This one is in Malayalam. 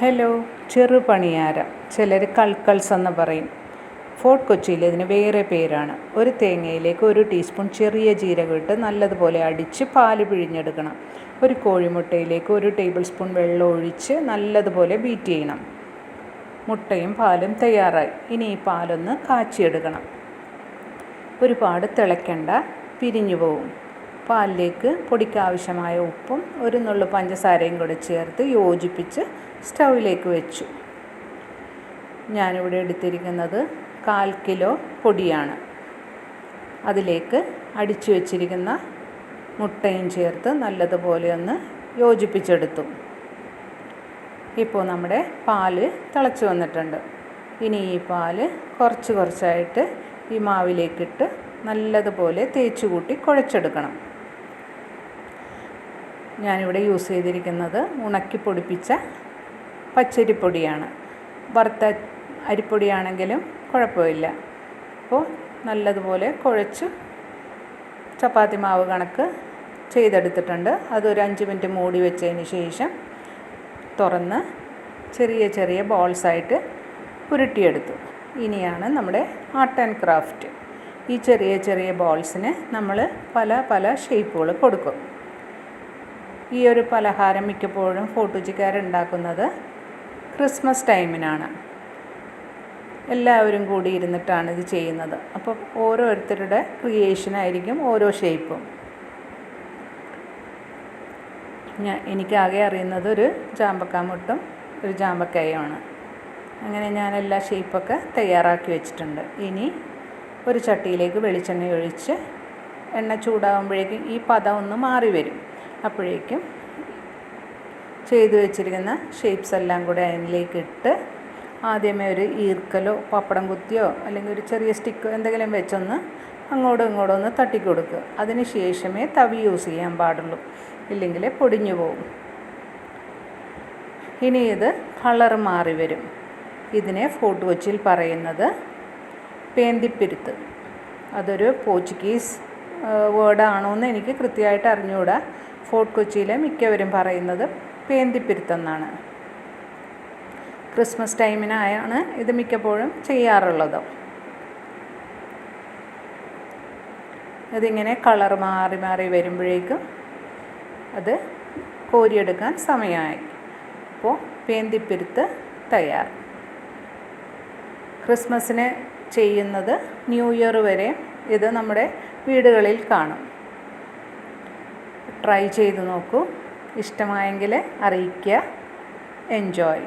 ഹലോ, ചെറുപണിയാരം, ചിലർ കൾക്കൾസ് എന്ന് പറയും. ഫോർട്ട് കൊച്ചിയിൽ ഇതിന് വേറെ പേരാണ്. ഒരു തേങ്ങയിലേക്ക് 1 ടീസ്പൂൺ ചെറിയ ജീരകം ഇട്ട് നല്ലതുപോലെ അടിച്ച് പാല് പിഴിഞ്ഞെടുക്കണം. ഒരു കോഴിമുട്ടയിലേക്ക് 1 ടേബിൾ സ്പൂൺ വെള്ളം ഒഴിച്ച് നല്ലതുപോലെ ബീറ്റ് ചെയ്യണം. മുട്ടയും പാലും തയ്യാറായി. ഇനി ഈ പാലൊന്ന് കാച്ചിയെടുക്കണം. ഒരുപാട് തിളയ്ക്കണ്ട, പിരിഞ്ഞു പോവും. പാലിലേക്ക് പൊടിക്കാവശ്യമായ ഉപ്പും 1 നുള്ളു പഞ്ചസാരയും കൂടെ ചേർത്ത് യോജിപ്പിച്ച് സ്റ്റൗവിലേക്ക് വെച്ചു. ഞാനിവിടെ എടുത്തിരിക്കുന്നത് 1/4 കിലോ പൊടിയാണ്. അതിലേക്ക് അടിച്ചു വച്ചിരിക്കുന്ന മുട്ടയും ചേർത്ത് നല്ലതുപോലെ ഒന്ന് യോജിപ്പിച്ചെടുത്തു. ഇപ്പോൾ നമ്മുടെ പാല് തിളച്ച് വന്നിട്ടുണ്ട്. ഇനി ഈ പാല് കുറച്ചായിട്ട് ഈ മാവിലേക്കിട്ട് നല്ലതുപോലെ തേച്ച് കൂട്ടി കുഴച്ചെടുക്കണം. ഞാനിവിടെ യൂസ് ചെയ്തിരിക്കുന്നത് ഉണക്കി പൊടിപ്പിച്ച പച്ചരിപ്പൊടിയാണ്. വറുത്ത അരിപ്പൊടിയാണെങ്കിലും കുഴപ്പമില്ല. അപ്പോൾ നല്ലതുപോലെ കുഴച്ച് ചപ്പാത്തി മാവ് കണക്ക് ചെയ്തെടുത്തിട്ടുണ്ട്. അതൊരു 5 മിനിറ്റ് മൂടി വെച്ചതിന് ശേഷം തുറന്ന് ചെറിയ ബോൾസായിട്ട് ഉരുട്ടിയെടുത്തു. ഇനിയാണ് നമ്മുടെ ആർട്ട് ആൻഡ് ക്രാഫ്റ്റ്. ഈ ചെറിയ ബോൾസിന് നമ്മൾ പല ഷേപ്പുകൾ കൊടുക്കും. ഈ ഒരു പലഹാരം മിക്കപ്പോഴും ഫോർട്ട് കൊച്ചിക്കാരുണ്ടാക്കുന്നത് ക്രിസ്മസ് ടൈമിനാണ്. എല്ലാവരും കൂടി ഇരുന്നിട്ടാണ് ഇത് ചെയ്യുന്നത്. അപ്പോൾ ഓരോരുത്തരുടെ ക്രിയേഷനായിരിക്കും ഓരോ ഷേപ്പും. എനിക്കാകെ അറിയുന്നത് ഒരു ചാമ്പക്കാമുട്ടും ഒരു ചാമ്പക്കായുമാണ്. അങ്ങനെ ഞാൻ എല്ലാ ഷേപ്പൊക്കെ തയ്യാറാക്കി വെച്ചിട്ടുണ്ട്. ഇനി ഒരു ചട്ടിയിലേക്ക് വെളിച്ചെണ്ണ ഒഴിച്ച് എണ്ണ ചൂടാകുമ്പോഴേക്കും ഈ പദം ഒന്ന് മാറി വരും. അപ്പോഴേക്കും ചെയ്തു വെച്ചിരിക്കുന്ന ഷേപ്സ് എല്ലാം കൂടെ അതിലേക്ക് ഇട്ട് ആദ്യമേ ഒരു ഈർക്കലോ പപ്പടം കുത്തിയോ അല്ലെങ്കിൽ ഒരു ചെറിയ സ്റ്റിക്കോ എന്തെങ്കിലും വെച്ചൊന്ന് അങ്ങോട്ടും ഇങ്ങോട്ടും ഒന്ന് തട്ടിക്കൊടുക്കുക. അതിന് ശേഷമേ തവി യൂസ് ചെയ്യാൻ പാടുള്ളൂ, ഇല്ലെങ്കിൽ പൊടിഞ്ഞു പോകും. ഇനി ഇത് കളർ മാറി വരും. ഇതിനെ ഫോർട്ട് കൊച്ചിയിൽ പറയുന്നത് പേന്തിപ്പിരുത്ത്. അതൊരു പോർച്ചുഗീസ് വേർഡാണോ എന്ന് എനിക്ക് കൃത്യമായിട്ട് അറിഞ്ഞുകൂടാ. ഫോർട്ട് കൊച്ചിയിലെ മിക്കവരും പറയുന്നത് പേന്തിപ്പിരുത്തെന്നാണ്. ക്രിസ്മസ് ടൈമിനായാണ് ഇത് മിക്കപ്പോഴും ചെയ്യാറുള്ളത്. ഇതിങ്ങനെ കളർ മാറി വരുമ്പോഴേക്കും അത് കോരിയെടുക്കാൻ സമയമായി. അപ്പോൾ പേന്തിപ്പിരുത്ത് തയ്യാർ. ക്രിസ്മസിന് ചെയ്യുന്നത് ന്യൂ ഇയർ വരെ ഇത് നമ്മുടെ വീടുകളിൽ കാണും. ട്രൈ ചെയ്ത് നോക്കൂ. ഇഷ്ടമായെങ്കിൽ അറിയിക്കുക. എൻജോയ്.